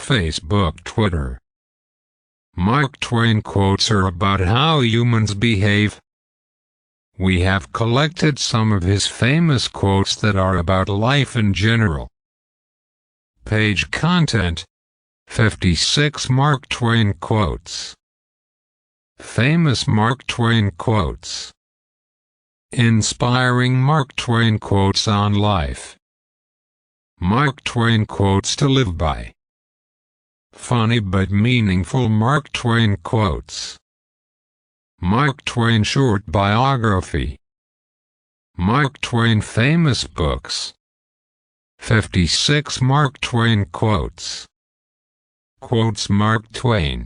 Facebook, Twitter. Mark Twain quotes are about how humans behave. We have collected some of his famous quotes that are about life in general. Page content 56 Mark Twain quotes. Famous Mark Twain quotes. Inspiring Mark Twain quotes on life. Mark Twain quotes to live by. Funny but meaningful Mark Twain quotes. Mark Twain short biography. Mark Twain famous books. 56 Mark Twain quotes. Quotes Mark Twain.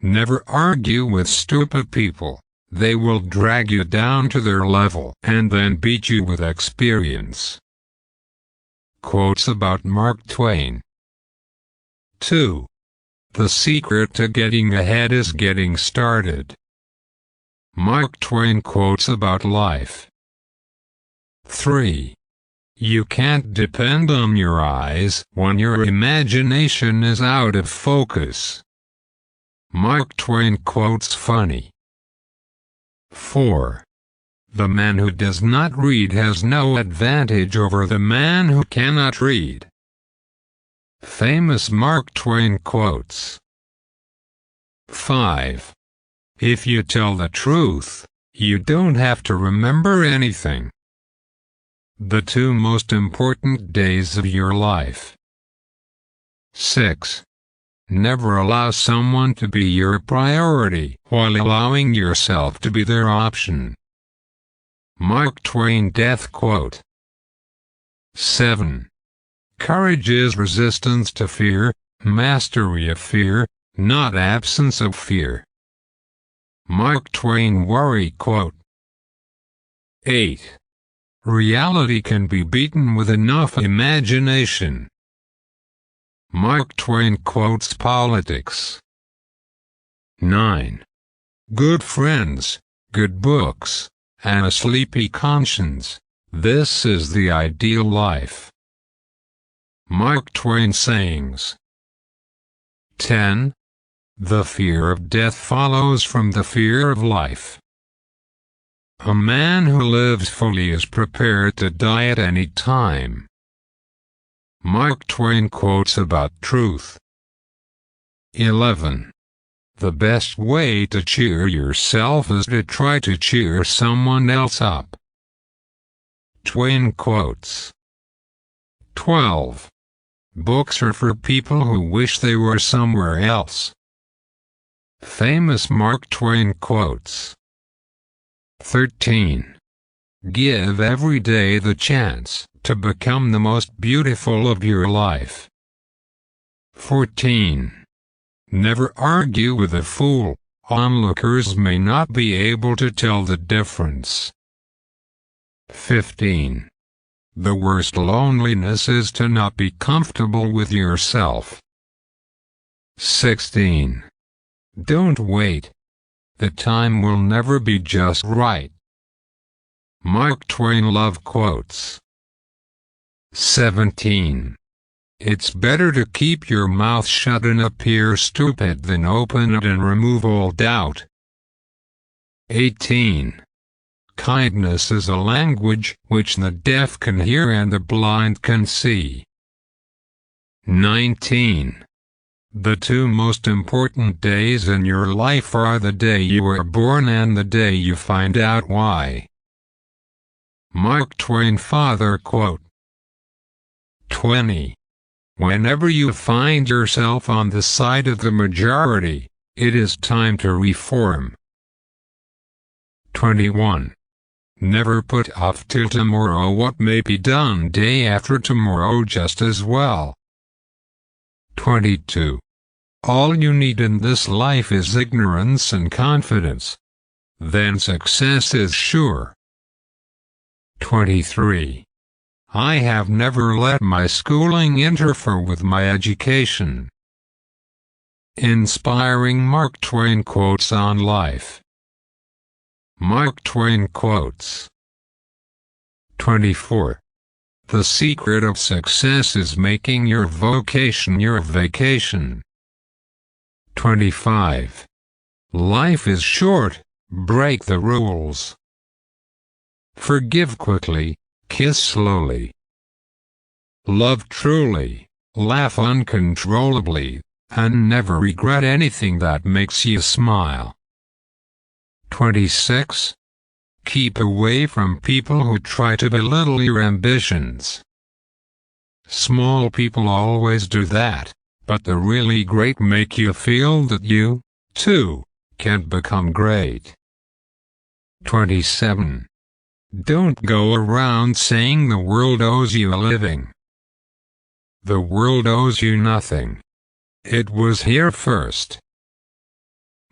Never argue with stupid people. They will drag you down to their level and then beat you with experience. Quotes about Mark Twain. 2. The secret to getting ahead is getting started. Mark Twain quotes about life. 3. You can't depend on your eyes when your imagination is out of focus. Mark Twain quotes funny. 4. The man who does not read has no advantage over the man who cannot read. Famous Mark Twain quotes. 5. If you tell the truth, you don't have to remember anything. The 2 most important days of your life. 6. Never allow someone to be your priority while allowing yourself to be their option. Mark Twain death quote. 7. Courage is resistance to fear, mastery of fear, not absence of fear. Mark Twain worry quote. 8. Reality can be beaten with enough imagination. Mark Twain quotes politics. 9. Good friends, good books, and a sleepy conscience. This is the ideal life. Mark Twain sayings. 10. The fear of death follows from the fear of life. A man who lives fully is prepared to die at any time. Mark Twain quotes about truth. 11. The best way to cheer yourself is to try to cheer someone else up. Twain quotes. 12. Books are for people who wish they were somewhere else. Famous Mark Twain quotes. 13. Give every day the chance to become the most beautiful of your life. 14. Never argue with a fool. Onlookers may not be able to tell the difference. 15. The worst loneliness is to not be comfortable with yourself. 16. Don't wait. The time will never be just right. Mark Twain love quotes. 17. It's better to keep your mouth shut and appear stupid than open it and remove all doubt. 18. Kindness is a language which the deaf can hear and the blind can see. 19. The 2 most important days in your life are the day you were born and the day you find out why. Mark Twain father quote. 20. Whenever you find yourself on the side of the majority, it is time to reform. 21. Never put off till tomorrow what may be done day after tomorrow just as well. 22. All you need in this life is ignorance and confidence. Then success is sure. 23. I have never let my schooling interfere with my education. Inspiring Mark Twain quotes on life. Mark Twain quotes. 24. The secret of success is making your vocation your vacation. 25. Life is short, break the rules. Forgive quickly, kiss slowly. Love truly, laugh uncontrollably, and never regret anything that makes you smile. 26. Keep away from people who try to belittle your ambitions. Small people always do that, but the really great make you feel that you, too, can become great. 27. Don't go around saying the world owes you a living. The world owes you nothing. It was here first.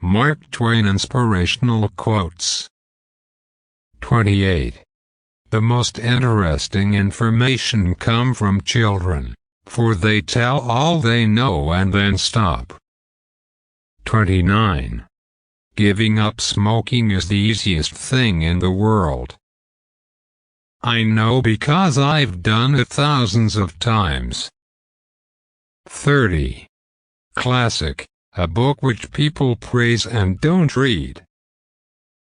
Mark Twain Inspirational Quotes. 28. The most interesting information come from children, for they tell all they know and then stop. 29. Giving up smoking is the easiest thing in the world. I know because I've done it thousands of times. 30. Classic, a book which people praise and don't read.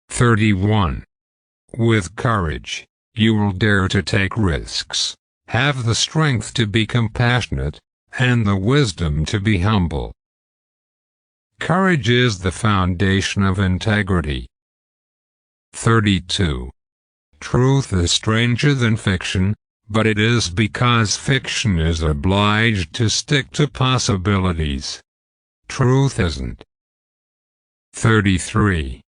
31. With courage, you will dare to take risks, have the strength to be compassionate, and the wisdom to be humble. Courage is the foundation of integrity. 32. Truth is stranger than fiction, but it is because fiction is obliged to stick to possibilities. Truth isn't. 33.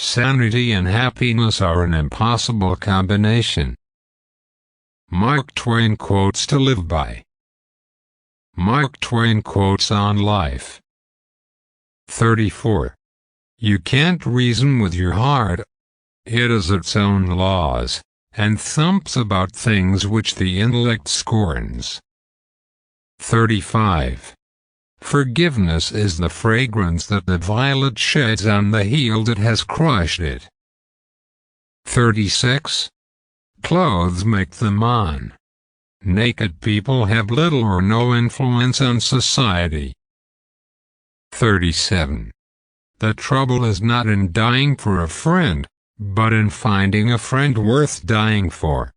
Sanity and happiness are an impossible combination. Mark Twain quotes to live by. Mark Twain quotes on life. 34. You can't reason with your heart. It has its own laws, and thumps about things which the intellect scorns. 35. Forgiveness is the fragrance that the violet sheds on the heel that has crushed it. 36. Clothes make the man. Naked people have little or no influence on society. 37. The trouble is not in dying for a friend, but in finding a friend worth dying for.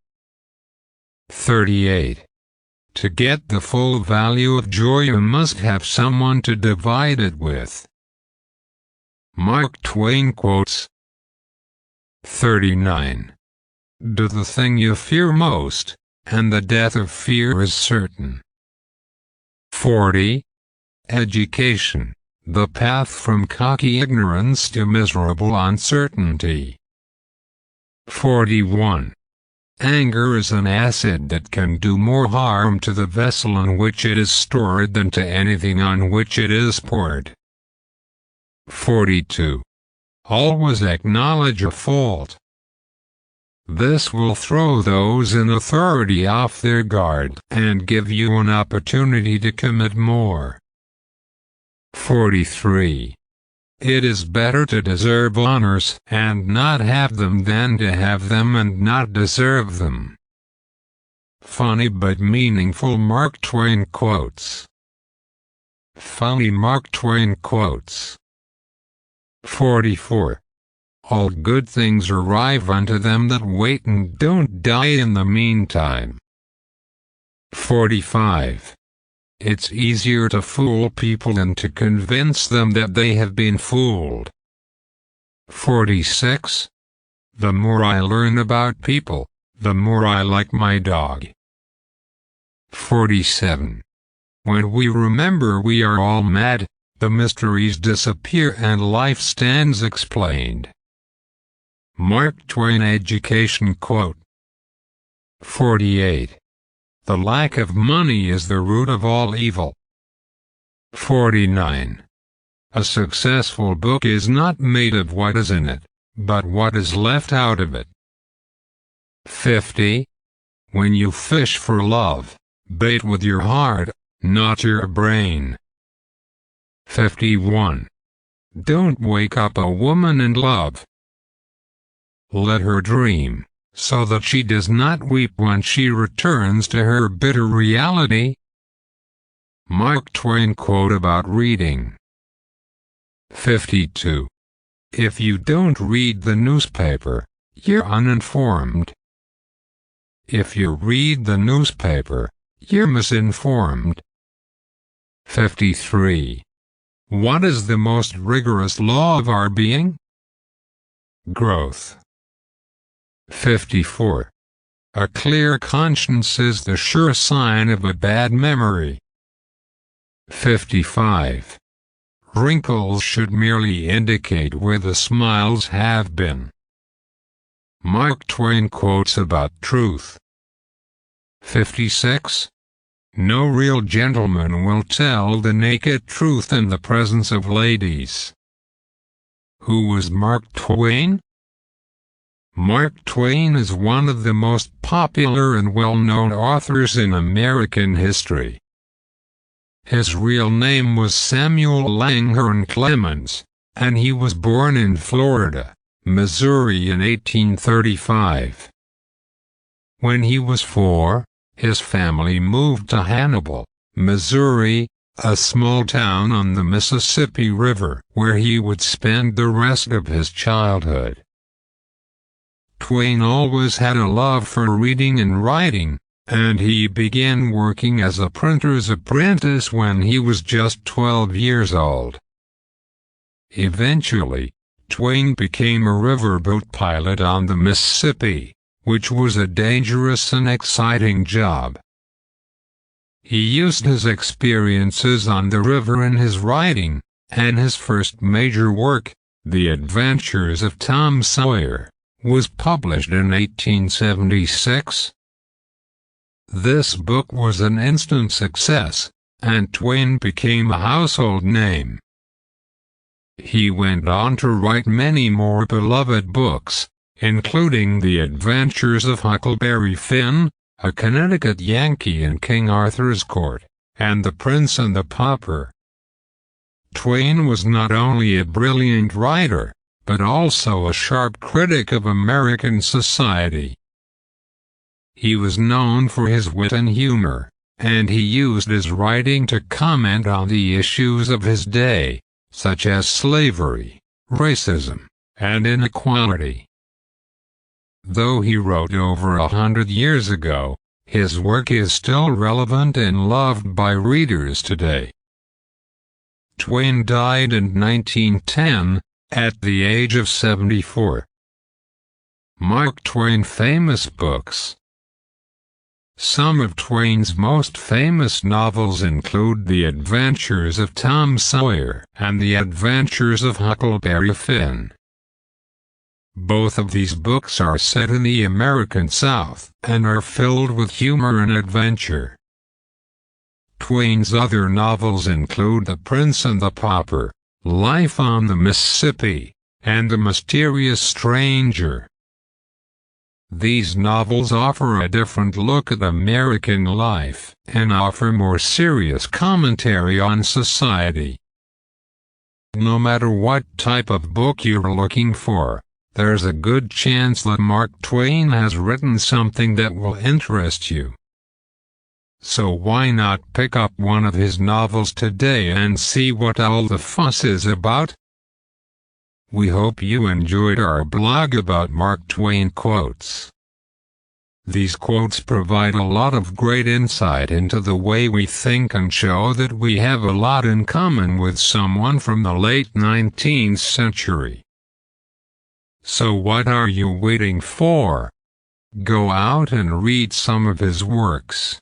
38. To get the full value of joy you must have someone to divide it with. Mark Twain quotes. 39. Do the thing you fear most, and the death of fear is certain. 40. Education, the path from cocky ignorance to miserable uncertainty. 41. Anger is an acid that can do more harm to the vessel in which it is stored than to anything on which it is poured. 42. Always acknowledge a fault. This will throw those in authority off their guard and give you an opportunity to commit more. 43. It is better to deserve honors and not have them than to have them and not deserve them. Funny but meaningful Mark Twain quotes. Funny Mark Twain quotes. 44. All good things arrive unto them that wait and don't die in the meantime. 45. It's easier to fool people than to convince them that they have been fooled. 46. The more I learn about people, the more I like my dog. 47. When we remember we are all mad, the mysteries disappear and life stands explained. Mark Twain Education Quote. 48. The lack of money is the root of all evil. 49. A successful book is not made of what is in it, but what is left out of it. 50. When you fish for love, bait with your heart, not your brain. 51. Don't wake up a woman in love. Let her dream. so that she does not weep when she returns to her bitter reality. Mark Twain quote about reading. 52. If you don't read the newspaper, you're uninformed. If you read the newspaper, you're misinformed. 53. What is the most rigorous law of our being? Growth. 54. A clear conscience is the sure sign of a bad memory. 55. Wrinkles should merely indicate where the smiles have been. Mark Twain quotes about truth. 56. No real gentleman will tell the naked truth in the presence of ladies. Who was Mark Twain? Mark Twain is one of the most popular and well-known authors in American history. His real name was Samuel Langhorne Clemens, and he was born in Florida, Missouri in 1835. When he was 4, his family moved to Hannibal, Missouri, a small town on the Mississippi River, where he would spend the rest of his childhood. Twain always had a love for reading and writing, and he began working as a printer's apprentice when he was just 12 years old. Eventually, Twain became a riverboat pilot on the Mississippi, which was a dangerous and exciting job. He used his experiences on the river in his writing, and his first major work, The Adventures of Tom Sawyer, was published in 1876. This book was an instant success, and Twain became a household name. He went on to write many more beloved books, including The Adventures of Huckleberry Finn, a Connecticut Yankee in King Arthur's Court, and The Prince and the Pauper. Twain was not only a brilliant writer, but also a sharp critic of American society. He was known for his wit and humor, and he used his writing to comment on the issues of his day, such as slavery, racism, and inequality. Though he wrote over 100 years ago, his work is still relevant and loved by readers today. Twain died in 1910, at the age of 74. Mark Twain famous books. Some of Twain's most famous novels include The Adventures of Tom Sawyer and The Adventures of Huckleberry Finn. Both of these books are set in the American South and are filled with humor and adventure. Twain's other novels include The Prince and the Pauper, Life on the Mississippi, and The Mysterious Stranger. These novels offer a different look at American life and offer more serious commentary on society. No matter what type of book you're looking for, there's a good chance that Mark Twain has written something that will interest you. So why not pick up one of his novels today and see what all the fuss is about? We hope you enjoyed our blog about Mark Twain quotes. These quotes provide a lot of great insight into the way we think and show that we have a lot in common with someone from the late 19th century. So what are you waiting for? Go out and read some of his works.